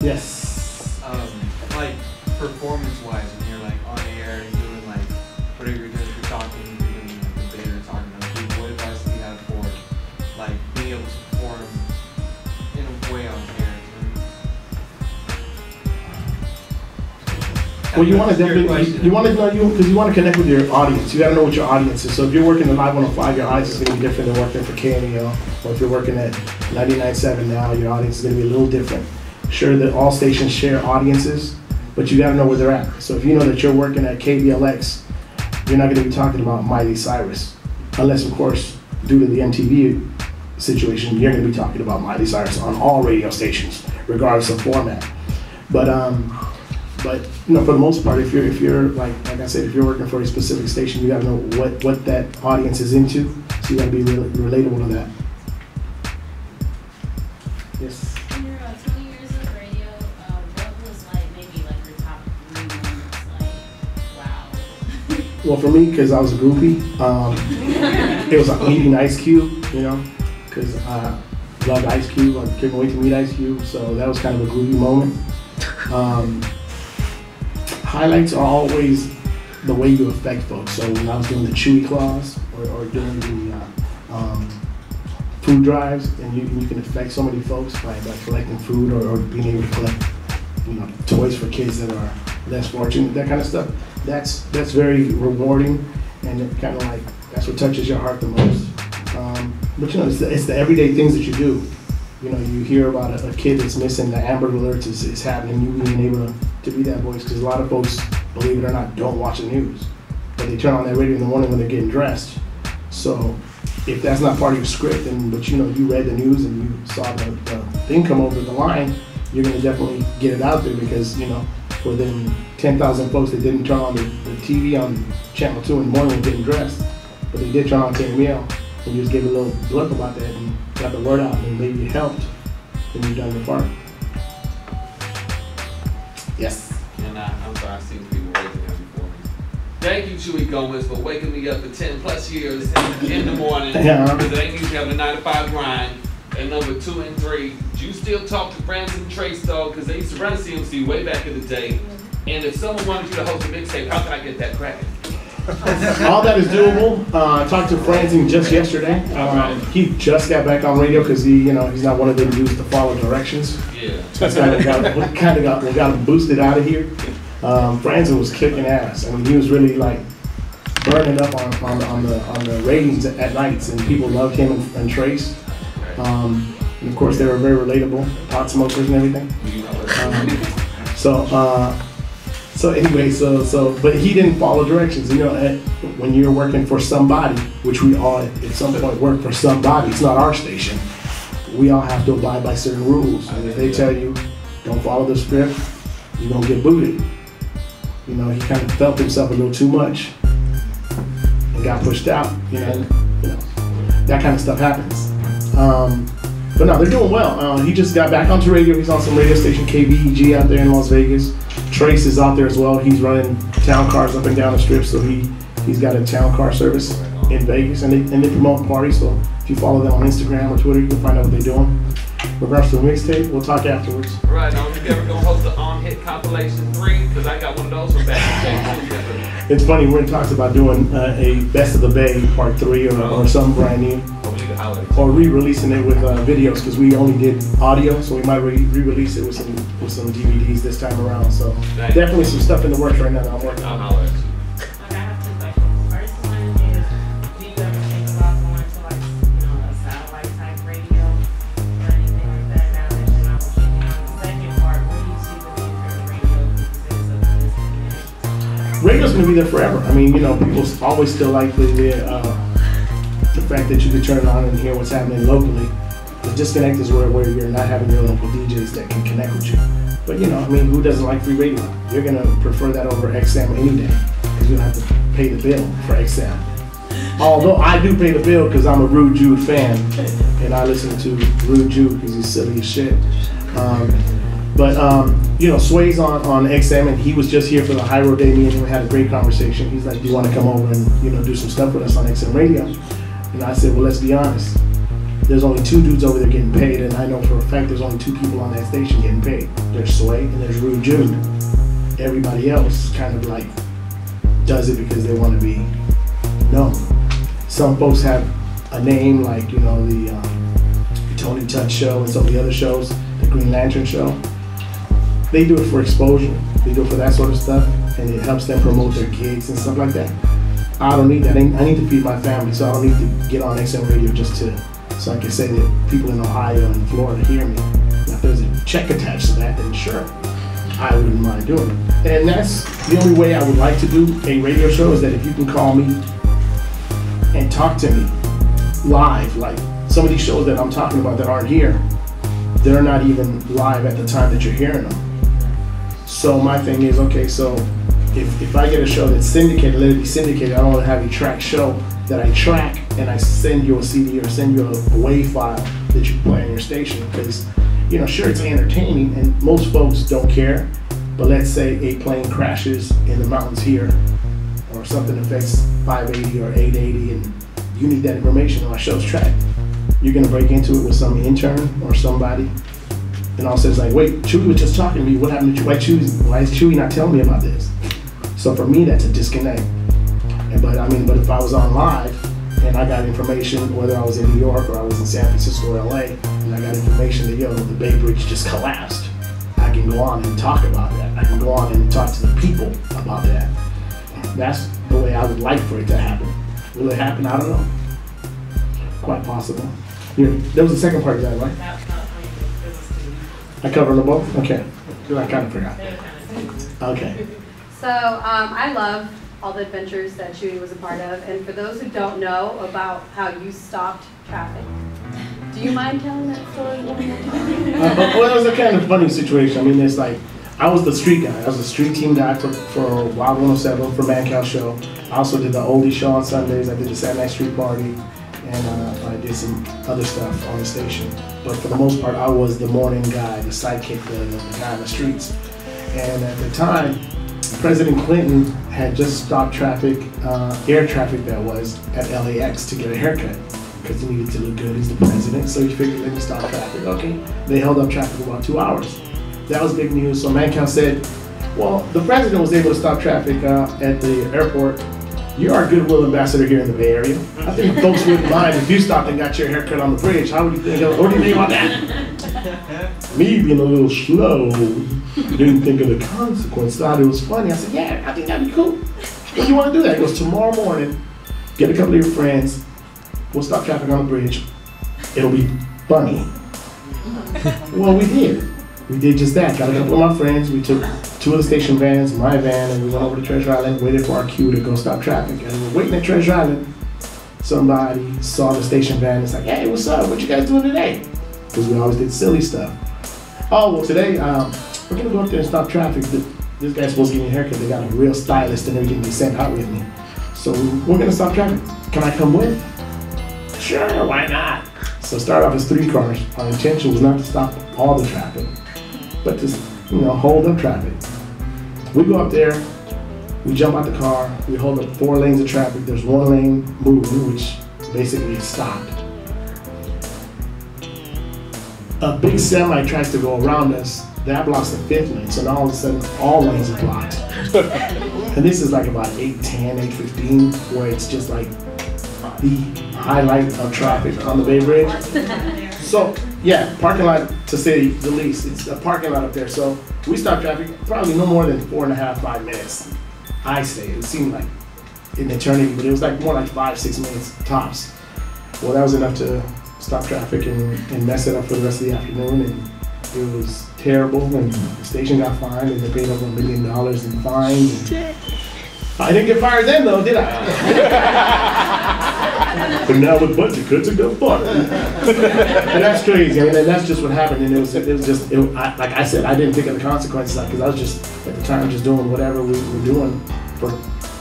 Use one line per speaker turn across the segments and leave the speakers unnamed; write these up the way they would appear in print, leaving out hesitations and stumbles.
Yes.
Like performance-wise, when you're like on air and doing like whatever you're doing, if you're talking, you're doing like debate or talking to other people, what advice do you have for like being able to perform in a way on air?
Well, you want to definitely, you want to know because you want to connect with your audience. You got to know what your audience is. So if you're working at Live 105, your audience is going to be different than working for KNEL. Or if you're working at 99.7 now, your audience is going to be a little different. Sure that all stations share audiences, but you got to know where they're at. So if you know that you're working at KBLX, you're not going to be talking about Miley Cyrus. Unless, of course, due to the MTV situation, you're going to be talking about Miley Cyrus on all radio stations, regardless of format. But you know, for the most part, if you're like I said, if you're working for a specific station, you got to know what that audience is into. So you got to be relatable to that. Yes.
In your 20 years of radio, what was like maybe like your top 3 moments? Like, wow.
Well, for me, because I was a groupie, it was like meeting Ice Cube, you know, because I loved Ice Cube. I couldn't wait to meet Ice Cube, so that was kind of a groupie moment. Highlights are always the way you affect folks. So when I was doing the Chuy claws or doing the food drives, and you can affect so many folks by collecting food or being able to collect, you know, toys for kids that are less fortunate, that kind of stuff. That's very rewarding, and it kind of like that's what touches your heart the most. But you know, it's the everyday things that you do. You know, you hear about a kid that's missing, the Amber Alerts is happening, you being able to be that voice, because a lot of folks, believe it or not, don't watch the news. But they turn on their radio in the morning when they're getting dressed. So if that's not part of your script, but you know, you read the news and you saw the thing come over the line, you're gonna definitely get it out there, because, you know, for them 10,000 folks that didn't turn on the TV on Channel 2 in the morning when getting dressed, but they did turn on KML, and you just gave a little blurb about that and got the word out and maybe it helped, then you've done your part. Yes.
And I'm sorry, I see people waking up before me. Thank you, Chuy Gomez, for waking me up for 10 plus years in the morning. Because it ain't usually having a 9 to 5 grind. And number 2 and 3, do you still talk to friends and Trace dog? Because they used to run CMC way back in the day. And if someone wanted you to host a mixtape, how can I get that cracking?
All that is doable. I talked to Franzen just yesterday. He just got back on radio because he's not one of them dudes to follow directions.
Yeah.
Kind of got him boosted out of here. Franzen was kicking ass. I mean, he was really like burning up on the ratings at nights, and people loved him and Trace. And of course, they were very relatable, pot smokers and everything. So anyway, but he didn't follow directions. You know, when you're working for somebody, which we all at some point work for somebody, it's not our station. We all have to abide by certain rules. And if they tell you, don't follow the script, you're gonna get booted. You know, he kind of felt himself a little too much and got pushed out. You know, that kind of stuff happens. But no, they're doing well. He just got back onto radio. He's on some radio station, KVEG, out there in Las Vegas. Trace is out there as well. He's running town cars up and down the strip, so he's got a town car service in Vegas, and they promote parties. So if you follow them on Instagram or Twitter, you can find out what they're doing. In regards to the mixtape, we'll talk afterwards.
Right, now you ever gonna host the On Hit Compilation 3? Because I got one of those from back in the day.
It's funny, we're in talks about doing a Best of the Bay Part 3 or something brand new. Or re-releasing it with videos, because we only did audio, so we might re-release it with some DVDs this time around. So definitely some stuff in the works right now that I'm working on.
I have two questions. First one is, do you ever think about going to like, a satellite type radio or anything like that now that you're not working on? The second part, where do you see the future of radio exists of this community?
Radio's gonna be there forever. I mean, people always still like the fact that you can turn it on and hear what's happening locally. The disconnect is where you're not having your local DJs that can connect with you. But I mean, who doesn't like free radio? You're gonna prefer that over XM any day, because you don't have to pay the bill for XM. Although I do pay the bill because I'm a Rude Jude fan, and I listen to Rude Jude because he's silly as shit. Sway's on XM, and he was just here for the High Road Day. Me and him had a great conversation. He's like, do you want to come over and do some stuff with us on XM radio? And I said, well, let's be honest. there's only 2 dudes over there getting paid, and I know for a fact there's only 2 people on that station getting paid. There's Sway and there's Rude Jude. Everybody else kind of like does it because they want to be known. Some folks have a name like, you know, the Tony Touch show and some of the other shows, the Green Lantern show. They do it for exposure. They do it for that sort of stuff, and it helps them promote their gigs and stuff like that. I don't need that. I need to feed my family, so I don't need to get on XM radio just so I can say that people in Ohio and Florida hear me. Now, if there's a check attached to that, then sure, I wouldn't mind doing it. And that's the only way I would like to do a radio show, is that if you can call me and talk to me live, like some of these shows that I'm talking about that aren't here, they're not even live at the time that you're hearing them. So my thing is, okay, so if I get a show that's syndicated, let it be syndicated. I don't want to have a track show that I track and I send you a CD or send you a WAV file that you play on your station, because, you know, sure, it's entertaining and most folks don't care, but let's say a plane crashes in the mountains here or something affects 580 or 880 and you need that information on my show's track. You're gonna break into it with some intern or somebody and all says like, wait, Chuy was just talking to me, what happened to Chuy? Why is Chuy not telling me about this? So for me, that's a disconnect. But if I was on live and I got information, whether I was in New York or I was in San Francisco or LA, and I got information that, yo, the Bay Bridge just collapsed, I can go on and talk about that. I can go on and talk to the people about that. That's the way I would like for it to happen. Will it happen? I don't know. Quite possible. Here, there was the second part of that, right? I covered them both? Okay. I kind of forgot. Okay.
So I love all the adventures that Chuy was a part of, and for those who don't know about how you stopped traffic, do you mind telling that story one more time?
Well, it was a kind of funny situation. I mean, it's like, I was the street guy. I was the street team guy for Wild 107, for Mancal Show. I also did the oldie show on Sundays. I did the Saturday Night Street Party, and I did some other stuff on the station. But for the most part, I was the morning guy, the sidekick, the guy on the streets. And at the time, President Clinton had just stopped traffic, air traffic that was, at LAX to get a haircut because he needed to look good. He's the president, so he figured, let me stop traffic. Okay, they held up traffic for about 2 hours. That was big news. So Mancal said, well, the president was able to stop traffic at the airport. You are a goodwill ambassador here in the Bay Area. I think folks wouldn't mind if you stopped and got your haircut on the bridge. What do you think about that? Me being a little slow, didn't think of the consequence, thought it was funny. I said, yeah, I think that'd be cool. When you want to do that? He goes, tomorrow morning, get a couple of your friends, we'll stop traffic on the bridge. It'll be funny. Well, we did. We did just that. Got a couple of my friends. We took 2 of the station vans, my van, and we went over to Treasure Island, waited for our cue to go stop traffic. And we were waiting at Treasure Island. Somebody saw the station van. It's like, hey, what's up? What you guys doing today? Because we always did silly stuff. Oh, well, today, we're going to go up there and stop traffic. This guy's supposed to give me a haircut. They got a real stylist and everything they sent out with me. So we're going to stop traffic. Can I come with? Sure, why not? So start off as 3 cars. Our intention was not to stop all the traffic, but to, hold up traffic. We go up there, we jump out the car, we hold up 4 lanes of traffic. There's 1 lane moving, which basically is stopped. A big semi tries to go around us. That blocks the 5th lane, so now all of a sudden, all lanes are blocked. And this is like about 8:10, 8:15, where it's just like the highlight of traffic on the Bay Bridge. So, yeah, parking lot, to say the least. It's a parking lot up there. So we stopped traffic probably no more than 4.5, 5 minutes. I say it seemed like an eternity, but it was like more like 5, 6 minutes tops. Well, that was enough to stop traffic and mess it up for the rest of the afternoon. And it was terrible. And the station got fined, and they paid over $1 million in fines. I didn't get fired then, though, did I? But now with budget cuts, it got fired. And that's crazy. I mean, and that's just what happened. And it was just, like I said, I didn't think of the consequences because I was just, at the time, just doing whatever we were doing for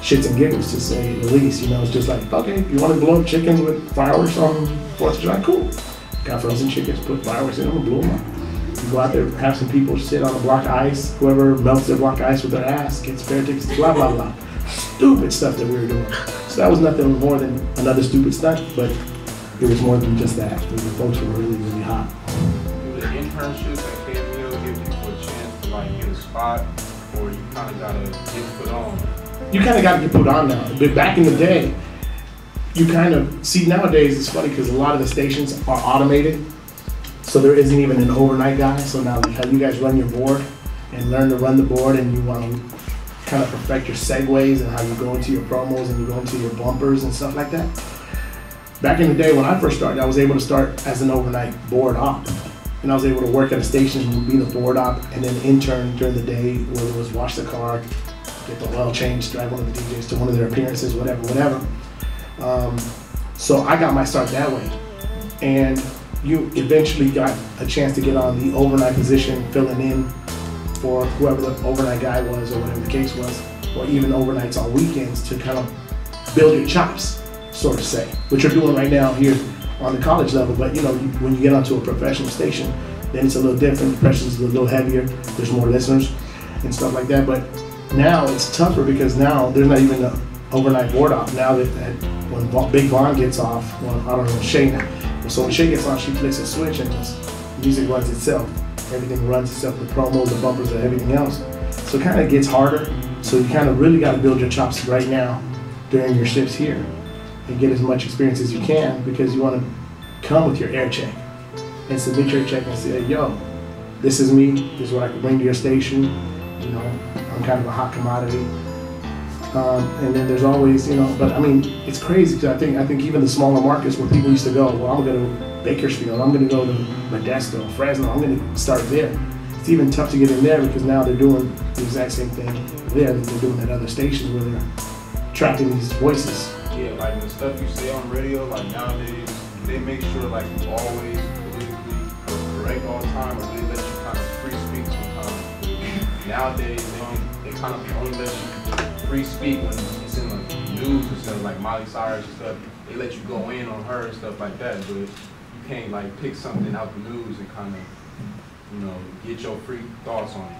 shits and giggles, to say the least. It's just like, okay, you want to blow up chickens with fireworks on 4th of July? Cool. Got frozen chickens, put fireworks in them, and blow them up. You go out there, have some people sit on a block of ice. Whoever melts their block of ice with their ass gets fair tickets, blah, blah, blah. Stupid stuff that we were doing. So that was nothing more than another stupid stunt, but it it was more than just that. The folks were really, really hot.
Do the internships at KML give people a chance to like get a spot, or you kind of gotta get put on?
You kind of got to get put on now. But back in the day, you kind of see nowadays it's funny because a lot of the stations are automated, so there isn't even an overnight guy. So now like how you guys run your board and learn to run the board, and you want to kind of perfect your segues and how you go into your promos and you go into your bumpers and stuff like that. Back in the day when I first started, I was able to start as an overnight board op. And I was able to work at a station and be the board op and then intern during the day, whether it was wash the car, get the oil change, drive one of the DJs to one of their appearances, whatever. So I got my start that way. And you eventually got a chance to get on the overnight position, filling in for whoever the overnight guy was or whatever the case was, or even overnights on weekends to kind of build your chops, sort of say, which you're doing right now here on the college level. But you know, when you get onto a professional station, then it's a little different. The pressure's a little heavier. There's more listeners and stuff like that. But now it's tougher because now there's not even an overnight board op. Now that when Big Vaughn gets off, well, I don't know, Shay now. So when Shay gets off, she flicks a switch and the music runs itself. Everything runs itself, the promos, the bumpers, and everything else. So it kind of gets harder. So you kind of really got to build your chops right now during your shifts here and get as much experience as you can, because you want to come with your air check and submit your check and say, yo, this is me, this is what I can bring to your station. You know, I'm kind of a hot commodity. And then there's always, you know, but I mean, it's crazy because I think even the smaller markets where people used to go, well, I'm going to Bakersfield, I'm going to go to Modesto, Fresno, I'm going to start there. It's even tough to get in there because now they're doing the exact same thing there that they're doing at other stations where they're tracking these voices.
Yeah, like the stuff you say on radio, like nowadays, they make sure like you always politically correct all the time, or they let you kind of free speak sometimes. Nowadays, they kind of only let you free speak when it's in the news and stuff, like Miley Cyrus and stuff. They let you go in on her and stuff like that, but you can't like pick something out the news and kind of, you know, get your free thoughts on it.